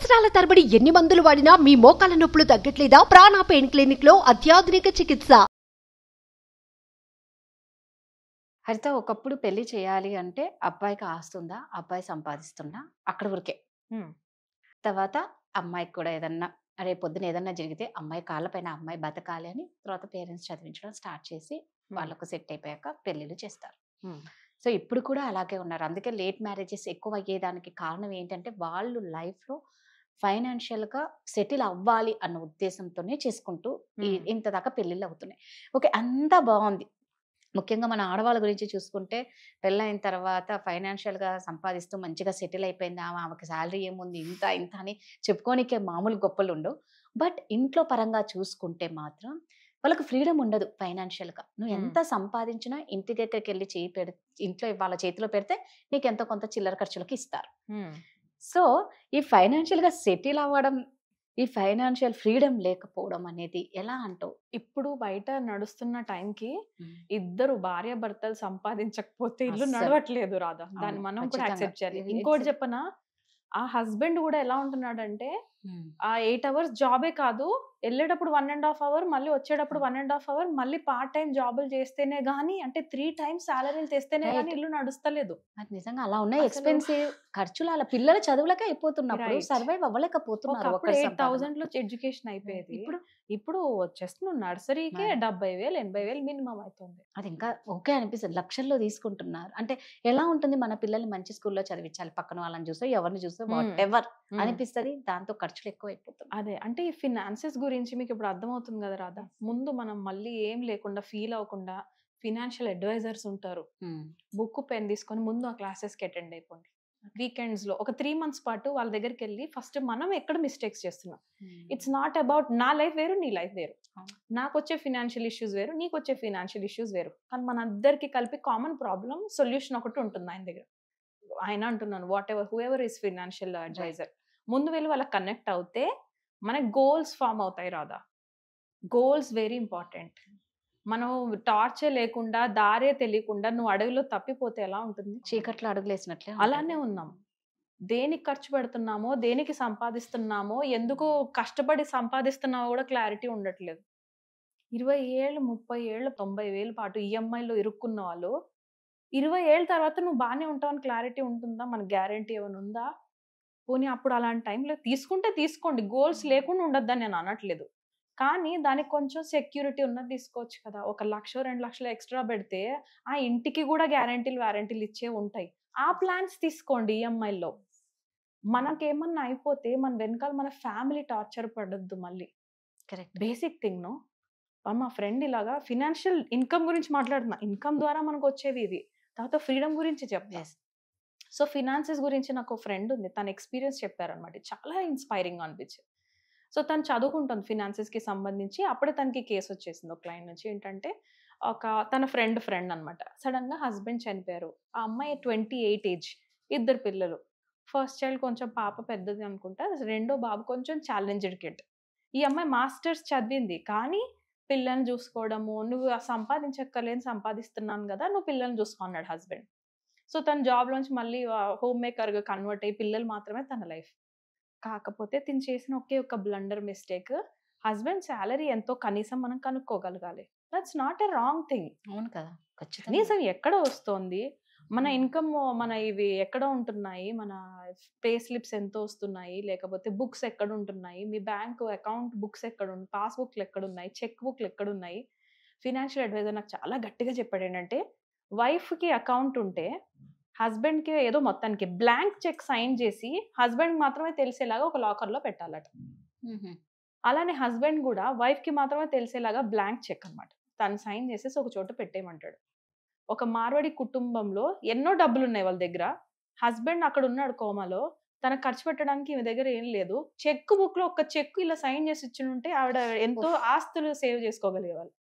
సంవత్సరాల తరబడి ఎన్ని మందులు వాడినా మీ మోకాల నొప్పులు తగ్గట్లేదా? ప్రాణ పెయిన్ క్లినిక్ లో అత్యాధునిక చికిత్స. అయితే ఒకప్పుడు పెళ్లి చేయాలి అంటే అబ్బాయికి ఆస్తుందా, అబ్బాయి సంపాదిస్తుందా అక్కడ వరకే. తర్వాత అమ్మాయికి కూడా ఏదన్నా రేపు పొద్దున ఏదన్నా జరిగితే అమ్మాయి కాళ్ళపైన అమ్మాయి బతకాలి అని తర్వాత పేరెంట్స్ చదివించడం స్టార్ట్ చేసి వాళ్ళకు సెట్ అయిపోయాక పెళ్ళిళ్ళు చేస్తారు. సో ఇప్పుడు కూడా అలాగే ఉన్నారు. అందుకే లేట్ మ్యారేజెస్ ఎక్కువ అయ్యేదానికి కారణం ఏంటంటే వాళ్ళు లైఫ్లో ఫైనాన్షియల్గా సెటిల్ అవ్వాలి అన్న ఉద్దేశంతోనే చేసుకుంటూ ఇంత దాకా పెళ్ళిళ్ళు అవుతున్నాయి. ఓకే, అంతా బాగుంది. ముఖ్యంగా మన ఆడవాళ్ళ గురించి చూసుకుంటే పెళ్ళైన తర్వాత ఫైనాన్షియల్గా సంపాదిస్తూ మంచిగా సెటిల్ అయిపోయింది, ఆమెకి శాలరీ ఏముంది ఇంత ఇంత అని చెప్పుకోనికే మామూలు గొప్పలు ఉండవు. బట్ ఇంట్లో పరంగా చూసుకుంటే మాత్రం వాళ్ళకి ఫ్రీడమ్ ఉండదు. ఫైనాన్షియల్గా నువ్వు ఎంత సంపాదించినా ఇంటి దగ్గరికి వెళ్ళి ఇంట్లో వాళ్ళ చేతిలో పెడితే నీకు ఎంతో కొంత చిల్లర ఖర్చులకి ఇస్తారు. సో ఈ ఫైనాన్షియల్గా సెటిల్ అవ్వడం, ఈ ఫైనాన్షియల్ ఫ్రీడమ్ లేకపోవడం అనేది ఎలా అంటావు? ఇప్పుడు బయట నడుస్తున్న టైంకి ఇద్దరు భార్య భర్తలు సంపాదించకపోతే ఇల్లు నడవట్లేదు రాదా. దాన్ని మనం కూడా యాక్సెప్ట్ చేయాలి. ఇంకోటి చెప్పనా, ఆ హస్బెండ్ కూడా ఎలా ఉంటున్నాడంటే ఆ 8 hours జాబే కాదు, వెళ్ళేటప్పుడు 1.5 hour, మళ్ళీ వచ్చేటప్పుడు 1.5 hour, మళ్ళీ పార్ట్ టైం జాబులు చేస్తేనే గానీ, అంటే 3 times శాలరీలు తెస్తేనే గానీ ఇల్లు నడుస్తలేదు. అది నిజంగా అలా ఉన్నాయి. ఎక్స్పెన్సివ్ ఖర్చులు అలా పిల్లల చదువులకే అయిపోతున్నప్పుడు సర్వైవ్ అవ్వలేకపోతున్నారు. 8,000 లో ఎడ్యుకేషన్ అయిపోయేది. ఇప్పుడు వచ్చేసి నువ్వు నర్సరీకే 70,000 80,000 మినిమం అవుతుంది. అది ఇంకా ఓకే అనిపిస్తుంది. లక్షల్లో తీసుకుంటున్నారు అంటే ఎలా ఉంటుంది? మన పిల్లల్ని మంచి స్కూల్లో చదివించాలి, పక్కన వాళ్ళని చూసో ఎవరిని చూసో వాట్ ఎవర్ అనిపిస్తుంది. దాంతో ఖర్చులు ఎక్కువ అయిపోతుంది. అదే అంటే ఈ ఫినాన్సెస్ గురించి మీకు ఇప్పుడు అర్థమవుతుంది కదా రాధా. ముందు మనం మళ్ళీ ఏం లేకుండా ఫీల్ అవ్వకుండా ఫినాన్షియల్ అడ్వైజర్స్ ఉంటారు. బుక్ పెన్ తీసుకొని ముందు ఆ క్లాసెస్కి అటెండ్ అయిపోండి. వీకెండ్స్ లో ఒక 3 months పాటు వాళ్ళ దగ్గరికి వెళ్ళి ఫస్ట్ మనం ఎక్కడ మిస్టేక్స్ చేస్తున్నాం. ఇట్స్ నాట్ అబౌట్ నా లైఫ్ వేరు నీ లైఫ్ వేరు, నాకు వచ్చే ఫినాన్షియల్ ఇష్యూస్ వేరు నీకు వచ్చే ఫినాన్షియల్ ఇష్యూస్ వేరు, కానీ మన అందరికి కలిపి కామన్ ప్రాబ్లం సొల్యూషన్ ఒకటి ఉంటుంది ఆయన దగ్గర. ఆయన అంటున్నాను whatever whoever is financial advisor, ముందు వెళ్ళి వాళ్ళకి కనెక్ట్ అవుతే మనకి గోల్స్ ఫామ్ అవుతాయి రాదా. Goals very important. మనం టార్చర్ లేకుండా దారే తెలియకుండా నువ్వు అడవిలో తప్పిపోతే ఎలా ఉంటుంది? చీకట్లో అడుగులేసినట్లే అలానే ఉన్నాం. దేనికి ఖర్చు పెడుతున్నామో, దేనికి సంపాదిస్తున్నామో, ఎందుకు కష్టపడి సంపాదిస్తున్నామో కూడా క్లారిటీ ఉండట్లేదు. 20 ఏళ్ళు 30 ఏళ్ళు 90,000 పాటు ఈఎంఐలో ఇరుక్కున్న వాళ్ళు 20 ఏళ్ళ తర్వాత నువ్వు బాగానే ఉంటావని క్లారిటీ ఉంటుందా? మన గ్యారంటీ ఏమైనా ఉందా? పోనీ అప్పుడు అలాంటి టైంలో తీసుకుంటే తీసుకోండి, గోల్స్ లేకుండా ఉండొద్దని నేను అనట్లేదు, కానీ దానికి కొంచెం సెక్యూరిటీ ఉన్నది తీసుకోవచ్చు కదా. 1 లక్ష 2 లక్షలు ఎక్స్ట్రా పెడితే ఆ ఇంటికి కూడా వారంటీలు ఇచ్చే ఉంటాయి. ఆ ప్లాన్స్ తీసుకోండి ఈఎంఐలో. మనకేమన్నా అయిపోతే మన వెనకాల మన ఫ్యామిలీ టార్చర్ పడొద్దు మళ్ళీ. Correct, basic thing. నో మా ఫ్రెండ్ ఇలాగా ఫినాన్షియల్ ఇన్కమ్ గురించి మాట్లాడుతున్నా. ఇన్కమ్ ద్వారా మనకు వచ్చేవి ఇవి, తర్వాత ఫ్రీడమ్ గురించి చెప్తా. సో ఫినాన్సెస్ గురించి నాకు ఫ్రెండ్ ఉంది, తన ఎక్స్పీరియన్స్ చెప్పారనమాట. చాలా ఇన్స్పైరింగ్ అనిపించింది. సో తను చదువుకుంటుంది ఫినాన్సెస్కి సంబంధించి. అప్పుడే తనకి కేసు వచ్చేసింది ఒక క్లయింట్ నుంచి. ఏంటంటే తన ఫ్రెండ్ అనమాట. సడన్గా హస్బెండ్ చనిపోయారు. ఆ అమ్మాయి 28 ఏజ్, 2 పిల్లలు. ఫస్ట్ చైల్డ్ కొంచెం పాప పెద్దది అనుకుంటా, రెండో బాబు కొంచెం ఛాలెంజ్డ్ కిడ్. ఈ అమ్మాయి మాస్టర్స్ చదివింది, కానీ పిల్లల్ని చూసుకోవడము, నువ్వు సంపాదించక్కర్లేని సంపాదిస్తున్నాను కదా, నువ్వు పిల్లల్ని చూసుకున్నాడు హస్బెండ్. సో తన జాబ్లోంచి మళ్ళీ హోమ్ మేకర్గా కన్వర్ట్ అయ్యి పిల్లలు మాత్రమే తన లైఫ్. కాకపోతే తిని చేసిన ఒకే ఒక బ్లండర్ మిస్టేక్, హస్బెండ్ శాలరీ ఎంతో కనీసం మనం కనుక్కోగలగాలి. That's not a wrong thing. అవును కదా, కనీసం ఎక్కడ వస్తుంది మన ఇన్కమ్, మన ఇవి ఎక్కడ ఉంటున్నాయి, మన పే స్లిప్స్ ఎంత వస్తున్నాయి, లేకపోతే బుక్స్ ఎక్కడ ఉంటున్నాయి, మీ బ్యాంక్ అకౌంట్ బుక్స్ ఎక్కడ ఉన్నాయి, పాస్బుక్లు ఎక్కడున్నాయి, చెక్ బుక్లు ఎక్కడున్నాయి. ఫినాన్షియల్ అడ్వైజర్ నాకు చాలా గట్టిగా చెప్పాడు ఏంటంటే, వైఫ్కి అకౌంట్ ఉంటే హస్బెండ్కి ఏదో మొత్తానికి బ్లాంక్ చెక్ సైన్ చేసి హస్బెండ్ మాత్రమే తెలిసేలాగా ఒక లాకర్లో పెట్టాలట. అలానే హస్బెండ్ కూడా వైఫ్కి మాత్రమే తెలిసేలాగా బ్లాంక్ చెక్ అనమాట తను సైన్ చేసేసి ఒక చోట పెట్టేయమంటాడు. ఒక మార్వాడి కుటుంబంలో ఎన్నో డబ్బులు ఉన్నాయి వాళ్ళ దగ్గర, హస్బెండ్ అక్కడ ఉన్నాడు కోమాలో, తనకు ఖర్చు పెట్టడానికి ఈమె దగ్గర ఏం లేదు. చెక్ బుక్ లో ఒక చెక్ ఇలా సైన్ చేసి ఇచ్చి ఉంటే ఆవిడ ఎంతో ఆస్తులు సేవ్ చేసుకోగలిగేవాళ్ళు.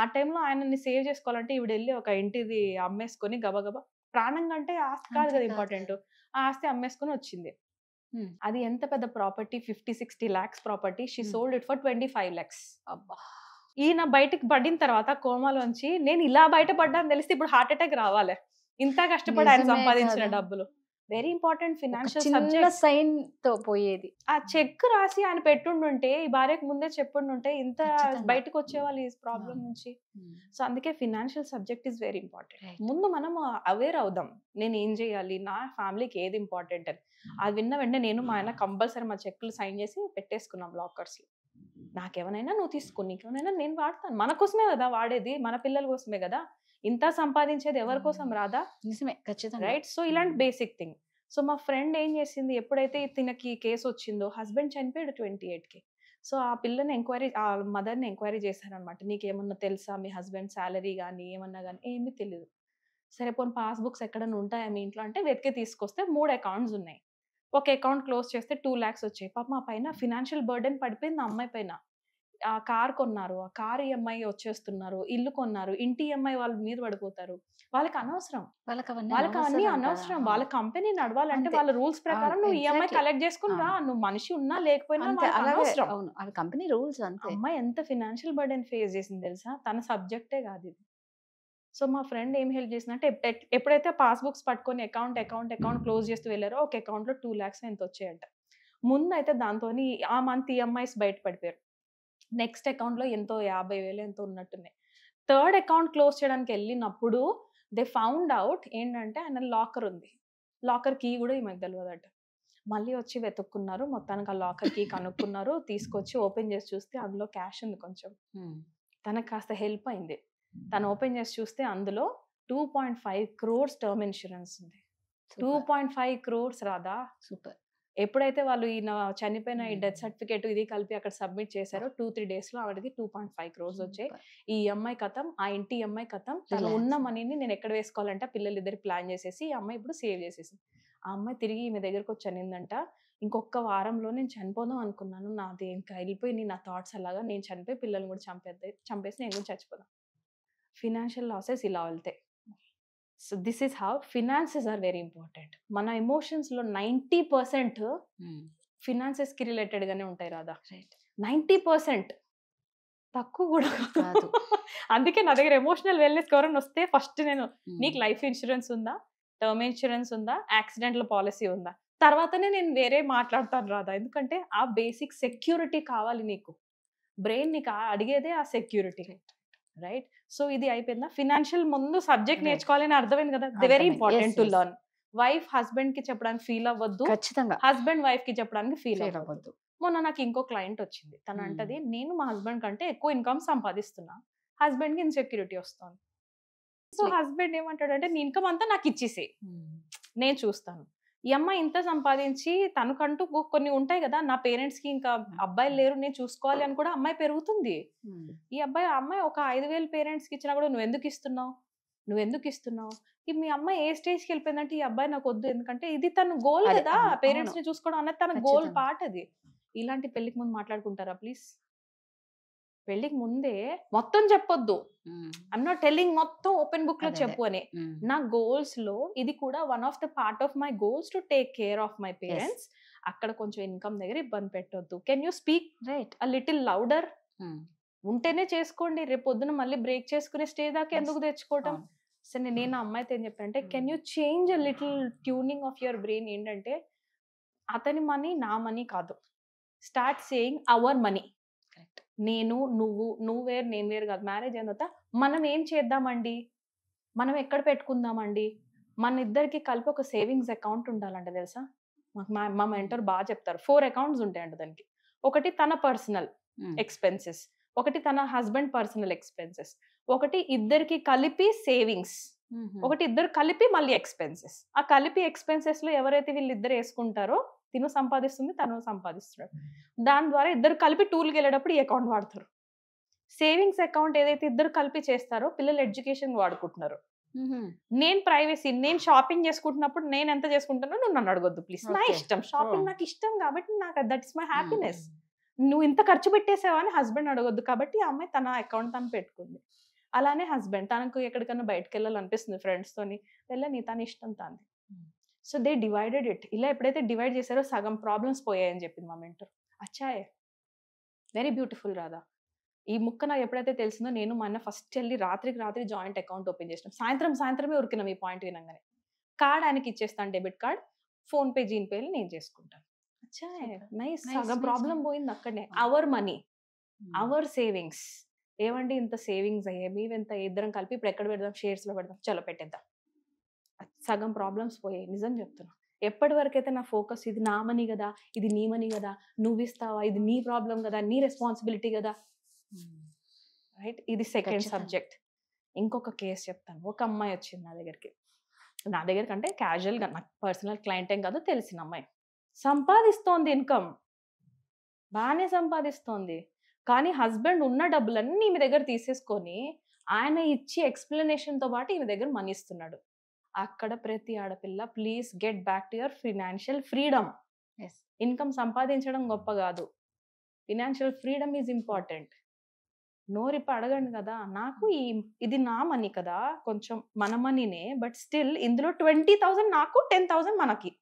ఆ టైంలో ఆయనని సేవ్ చేసుకోవాలంటే ఈవిడ వెళ్ళి ఒక ఇంటిది అమ్మేసుకొని గబగబా, ప్రాణం కంటే ఆస్తి కాదు కదా ఇంపార్టెంట్, ఆ ఆస్తి అమ్మేసుకొని వచ్చింది. అది ఎంత పెద్ద property, 50-60 lakhs property. She sold it for 25 lakhs. అబ్బా. ఈయన బయటకు పడిన తర్వాత కోమాలోంచి నేను ఇలా బయటపడ్డా అని తెలిస్తే ఇప్పుడు హార్ట్ అటాక్ రావాలి. ఇంత కష్టపడి ఆయన సంపాదించిన డబ్బులు వెరీ ఇంపార్టెంట్ ఒక ఫినాన్షియల్ చిన్న సబ్జెక్ట్. సైన్ తో పోయేది. ఆ చెక్ రాసి ఆయన పెట్టుండుంటే ఈ భార్యకు ముందే చెప్పుండుంటే ఇంత ఖచ్చితంగా. బయటకు వచ్చేవాళ్ళు ఈ ప్రాబ్లం నుంచి. సో అందుకే financial subject is very important. Right. ముందు మనం అవేర్ అవుదాం, నేను ఏం చేయాలి, నా ఫ్యామిలీకి ఏది ఇంపార్టెంట్ అని. అది విన్న వెంటనే నేను మా ఆయన కంపల్సరీ మా చెక్లు సైన్ చేసి పెట్టేసుకున్నాం లాకర్స్ లో. నాకేమైనా నువ్వు తీసుకో, నీకేమైనా నేను వాడతాను, మన కోసమే కదా వాడేది, మన పిల్లల కోసమే కదా, ఇంత సంపాదించేది ఎవరి కోసం రాదా, నిజమే, ఖచ్చితంగా. రైట్? సో ఇలాంటి బేసిక్ థింగ్. సో మా ఫ్రెండ్ ఏం చేసింది, ఎప్పుడైతే తినకి కేసు వచ్చిందో, హస్బెండ్ చనిపోయాడు 28కి. సో ఆ పిల్లని ఎంక్వైరీ, ఆ మదర్ని ఎంక్వైరీ చేశారనమాట. నీకేమన్నా తెలుసా, మీ హస్బెండ్ శాలరీ కానీ ఏమన్నా కానీ ఏమీ తెలియదు. సరే పోనీ పాస్బుక్స్ ఎక్కడన్నా ఉంటాయా మీ ఇంట్లో అంటే వెతికి తీసుకొస్తే 3 అకౌంట్స్ ఉన్నాయి. ఒక అకౌంట్ క్లోజ్ చేస్తే 2 lakhs వచ్చాయి. పాప మా పైన ఫినాన్షియల్ బర్డెన్ పడిపోయింది ఆ అమ్మాయి పైన. ఆ కార్ కొన్నారు, ఆ కార్ ఈఎంఐ వచ్చేస్తున్నారు, ఇల్లు కొన్నారు, ఇంటి ఈఎంఐ వాళ్ళ మీద పడిపోతారు. వాళ్ళకి అనవసరం, వాళ్ళకి అవన్నీ అనవసరం. వాళ్ళ కంపెనీ నడవాలంటే అంతే. వాళ్ళ రూల్స్ ప్రకారం నువ్వు ఈఎంఐ Exactly. కలెక్ట్ చేసుకుని రా, నువ్వు మనిషి ఉన్నా లేకపోయినా అంతే, వాళ్ళకి అలాగే. అనవసరం. అవును, అది కంపెనీ రూల్స్ అంతే. అమ్మాయి ఎంత ఫినాన్షియల్ బర్డెన్ ఫేస్ చేసింది తెలుసా, తన సబ్జెక్టే కాదు ఇది. సో మా ఫ్రెండ్ ఏం హెల్ప్ చేసిందంటే, ఎప్పుడైతే పాస్బుక్స్ పట్టుకొని అకౌంట్ క్లోజ్ చేస్తూ వెళ్ళారో ఒక అకౌంట్ లో 2 lakhs ఎంత వచ్చాయంట. ముందు అయితే దాంతో ఆ మంత్ ఈఎంఐస్ బయట పడిపోయారు. నెక్స్ట్ అకౌంట్ లో ఎంతో 50,000 ఎంతో ఉన్నట్టున్నాయి. థర్డ్ అకౌంట్ క్లోజ్ చేయడానికి వెళ్ళినప్పుడు దే ఫౌండ్ అవుట్ ఏంటంటే ఆయన లాకర్ ఉంది, లాకర్ కీ కూడా ఈమెకు తెలియదట. మళ్ళీ వచ్చి వెతుక్కున్నారు, మొత్తానికి ఆ లాకర్ కీ కనుక్కున్నారు, తీసుకొచ్చి ఓపెన్ చేసి చూస్తే అందులో క్యాష్ ఉంది కొంచెం. తనకు కాస్త హెల్ప్ అయింది. తను ఓపెన్ చేసి చూస్తే అందులో 2.5 crores టర్మ్ ఇన్సూరెన్స్ ఉంది. 2.5 crores రాదా. సూపర్. ఎప్పుడైతే వాళ్ళు ఈయన చనిపోయిన ఈ డెత్ సర్టిఫికేట్ ఇది కలిపి అక్కడ సబ్మిట్ చేశారో 2-3 days లో ఆవిడకి 2.5 crores వచ్చాయి. ఈ ఈఎంఐ కథం, ఆ ఇంటి ఈఎంఐ కథం. తను ఉన్న మనీని నేను ఎక్కడ వేసుకోవాలంటే పిల్లలు ఇద్దరు ప్లాన్ చేసేసి ఈ అమ్మాయి ఇప్పుడు సేవ్ చేసేసి, ఆ అమ్మాయి తిరిగి ఈమె దగ్గరకు వచ్చి అనిందంట, ఇంకొక వారంలో నేను చనిపోదాం అనుకున్నాను, నాది ఇంకా వెళ్ళిపోయి నా థాట్స్ అలాగా, నేను చనిపోయి పిల్లల్ని కూడా చంపేసి నేను కూడా చచ్చిపోదాం. ఫినాన్షియల్ లాసెస్ ఇలా వెళ్తాయి. So this is how finances are very important. మన ఎమోషన్స్ లో 90% ఫినాన్సెస్ కి రిలేటెడ్ గానే ఉంటాయి రాదా. 90% తక్కువ కూడా కాదు. అందుకే నా దగ్గర ఎమోషనల్ వెల్నెస్ ఎవరైనా వస్తే ఫస్ట్ నేను, నీకు లైఫ్ ఇన్సూరెన్స్ ఉందా, టర్మ్ ఇన్సూరెన్స్ ఉందా, యాక్సిడెంటల్ పాలసీ ఉందా, తర్వాతనే నేను వేరే మాట్లాడతాను రాదా. ఎందుకంటే ఆ బేసిక్ సెక్యూరిటీ కావాలి నీకు. బ్రెయిన్ నీకు అడిగేదే ఆ సెక్యూరిటీ, రైట్? సో ఇది అయిపోయిందా, ఫినాన్షియల్ ముందు సబ్జెక్ట్ నేర్చుకోవాలని అర్థమైంది కదా. The very important to learn. Wife husband కి చెప్పడానికి ఫీల్ అవ్వద్దు, ఖచ్చితంగా. హస్బెండ్ వైఫ్ కి చెప్పడానికి ఫీల్ అవ్వద్దు. మొన్న నాకు ఇంకో క్లయింట్ వచ్చింది, తను అంటది, నేను మా హస్బెండ్ కంటే ఎక్కువ ఇన్కమ్ సంపాదిస్తున్నా, హస్బెండ్ కి ఇన్సెక్యూరిటీ వస్తుంది. సో హస్బెండ్ ఏమంటాడంటే, నీ ఇన్కమ్ అంతా నాకు ఇచ్చేసి నేను చూస్తాను. ఈ అమ్మాయి ఇంత సంపాదించి తనకంటూ కొన్ని ఉంటాయి కదా, నా పేరెంట్స్ కి ఇంకా అబ్బాయిలు లేరు నేను చూసుకోవాలి అని కూడా అమ్మాయి పెరుగుతుంది. ఈ అమ్మాయి ఒక 5,000 పేరెంట్స్ కి ఇచ్చినా కూడా నువ్వు ఎందుకు ఇస్తున్నావు. మీ అమ్మాయి ఏ స్టేజ్కి వెళ్ళిపోయిందంటే, ఈ అబ్బాయి నాకు వద్దు, ఎందుకంటే ఇది తన గోల్ కదా, పేరెంట్స్ ని చూసుకోవడం అనేది తన గోల్ పార్ట్. అది ఇలాంటి పెళ్లికి ముందు మాట్లాడుకుంటారా ప్లీజ్? పెళ్లికి ముందే మొత్తం చెప్పొద్దు. ఐమ్ నాట్ టెల్లింగ్ మొత్తం ఓపెన్ బుక్ లో చెప్పు అని. నా గోల్స్ లో ఇది కూడా one of the part of my goals to take care of my parents. అక్కడ కొంచెం ఇన్కమ్ దగ్గర ఇబ్బంది పెట్టొద్దు. Can you speak write a little louder? ఉంటేనే చేసుకోండి, రేపు పొద్దున మళ్ళీ బ్రేక్ చేసుకునే స్టేజ్ దాకా ఎందుకు తెచ్చుకోవటం. సరే నేను అమ్మాయితో ఏం చెప్పానంటే, can you change a little tuning of your brain. ఏంటంటే, అతని మనీ నా మనీ కాదు, స్టార్ట్ సేయింగ్ అవర్ మనీ. నేను నువ్వు వేరు నేను వేరు కాదు. మ్యారేజ్ అయిన తర్వాత మనం ఏం చేద్దామండి, మనం ఎక్కడ పెట్టుకుందామండి, మన ఇద్దరికి కలిపి ఒక సేవింగ్స్ అకౌంట్ ఉండాలంట. తెలుసా, మా మెంటర్ బాగా చెప్తారు, 4 accounts ఉంటాయంట దానికి. ఒకటి తన పర్సనల్ ఎక్స్పెన్సెస్, ఒకటి తన హస్బెండ్ పర్సనల్ ఎక్స్పెన్సెస్, ఒకటి ఇద్దరికి కలిపి సేవింగ్స్, ఒకటి ఇద్దరు కలిపి మళ్ళీ ఎక్స్పెన్సెస్. ఆ కలిపి ఎక్స్పెన్సెస్ లో ఎవరైతే వీళ్ళిద్దరు వేసుకుంటారో, తిను సంపాదిస్తుంది, తను సంపాదిస్తున్నాడు, దాని ద్వారా ఇద్దరు కలిపి టూర్కి వెళ్ళేటప్పుడు ఈ అకౌంట్ వాడతారు. సేవింగ్స్ అకౌంట్ ఏదైతే ఇద్దరు కలిపి చేస్తారో పిల్లలు ఎడ్యుకేషన్ వాడుకుంటున్నారు. నేను ప్రైవసీ, నేను షాపింగ్ చేసుకుంటున్నప్పుడు నేను ఎంత చేసుకుంటానో నువ్వు నన్ను అడగొద్దు ప్లీజ్. నా ఇష్టం, షాపింగ్ నాకు ఇష్టం కాబట్టి నాకు దట్ ఇస్ మై హ్యాపీనెస్. నువ్వు ఇంత ఖర్చు పెట్టేసావా అని హస్బెండ్ అడగొద్దు. కాబట్టి ఆ అమ్మాయి తన అకౌంట్ తను పెట్టుకుంది. అలానే హస్బెండ్ తనకు ఎక్కడికన్నా బయటకు వెళ్ళాలనిపిస్తుంది ఫ్రెండ్స్ తోని, వెళ్ళని తన ఇష్టం తాంది. So they divided it. ఇలా ఎప్పుడైతే డివైడ్ చేశారో సగం ప్రాబ్లమ్స్ పోయాయని చెప్పింది మా మెంటర్. అచ్చాయే, వెరీ బ్యూటిఫుల్ రాదా. ఈ ముక్క నాకు ఎప్పుడైతే తెలిసిందో, నేను మా అన్న ఫస్ట్ వెళ్ళి రాత్రికి రాత్రి జాయింట్ అకౌంట్ ఓపెన్ చేసినాం. సాయంత్రమే ఉరికినాం ఈ పాయింట్ వినంగానే. కార్డ్ ఆయనకి ఇచ్చేస్తాను, డెబిట్ కార్డ్. ఫోన్ పే జీన్ పేలు నేను చేసుకుంటాను. అచ్చా నైస్, సగం ప్రాబ్లం పోయింది అక్కడనే. Our money, our savings. ఏమండి ఇంత సేవింగ్స్ అయ్యాయి, మేమెంత ఇద్దరం కలిపి ఇప్పుడు ఎక్కడ పెడదాం, షేర్స్ లో పెడదాం, చలో పెట్టేద్దాం. సగం ప్రాబ్లమ్స్ పోయాయి, నిజం చెప్తున్నా. ఎప్పటి వరకైతే నా ఫోకస్ ఇది నా మనీ కదా, ఇది నీ మనీ కదా, నువ్వు ఇస్తావా, ఇది నీ ప్రాబ్లం కదా, నీ రెస్పాన్సిబిలిటీ కదా, రైట్. ఇది సెకండ్ సబ్జెక్ట్. ఇంకొక కేసు చెప్తాను. ఒక అమ్మాయి వచ్చింది నా దగ్గరికి అంటే క్యాజువల్గా, నాకు పర్సనల్ క్లయింట్ ఏం కాదు, తెలిసిన అమ్మాయి. సంపాదిస్తోంది, ఇన్కమ్ బాగానే సంపాదిస్తోంది, కానీ హస్బెండ్ ఉన్న డబ్బులన్నీ ఈమె దగ్గర తీసేసుకొని ఆయన ఇచ్చి ఎక్స్ప్లెనేషన్తో పాటు ఈమె దగ్గర మనీ ఇస్తున్నాడు. అక్కడ ప్రతి ఆడపిల్ల please get back to your financial freedom. Income సంపాదించడం గొప్ప కాదు, ఫినాన్షియల్ ఫ్రీడమ్ ఈజ్ ఇంపార్టెంట్. నోరిప్ప అడగండి కదా, నాకు ఇది నా మనీ కదా, కొంచెం మన మనీనే, బట్ స్టిల్ ఇందులో 20,000 నాకు, 10,000 మనకి,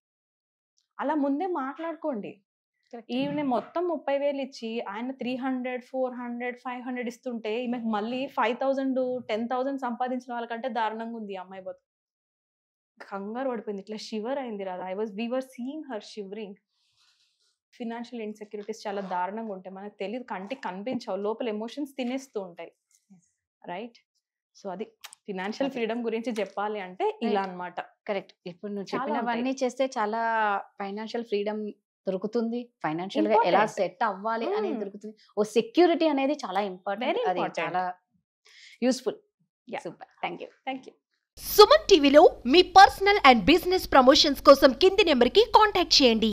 అలా ముందే మాట్లాడుకోండి. ఈమె మొత్తం 30,000 ఇచ్చి ఆయన 300, 400, 500 ఇస్తుంటే ఈమెకు మళ్ళీ 5,000, 10,000 సంపాదించిన వాళ్ళకంటే దారుణంగా ఉంది ఈ అమ్మాయి బతుకు. కంగారు పడిపోయింది, ఇట్లా షివర్ అయింది రాదా. We were seeing her shivering. Financial insecurities చాలా దారుణంగా ఉంటాయి, మనకు తెలియదు, కంటికి కనిపించవు, లోపల ఎమోషన్స్ తినేస్తూ ఉంటాయి, రైట్. సో అది ఫినాన్షియల్ ఫ్రీడమ్ గురించి చెప్పాలి అంటే ఇలా అన్నమాట. కరెక్ట్. ఇప్పుడు నువ్వు చెప్పినవన్నీ చేస్తే చాలా ఫైనాన్షియల్ ఫ్రీడమ్ దొరుకుతుంది, ఫైనాన్షియల్ గా ఎలా సెట్ అవ్వాలి అనేది దొరుకుతుంది, ఓ సెక్యూరిటీ అనేది చాలా ఇంపార్టెంట్, అది చాలా useful. Super, thank you. Suman టీవీలో మీ పర్సనల్ అండ్ బిజినెస్ ప్రమోషన్స్ కోసం కింది నెంబర్కి కాంటాక్ట్ చేయండి.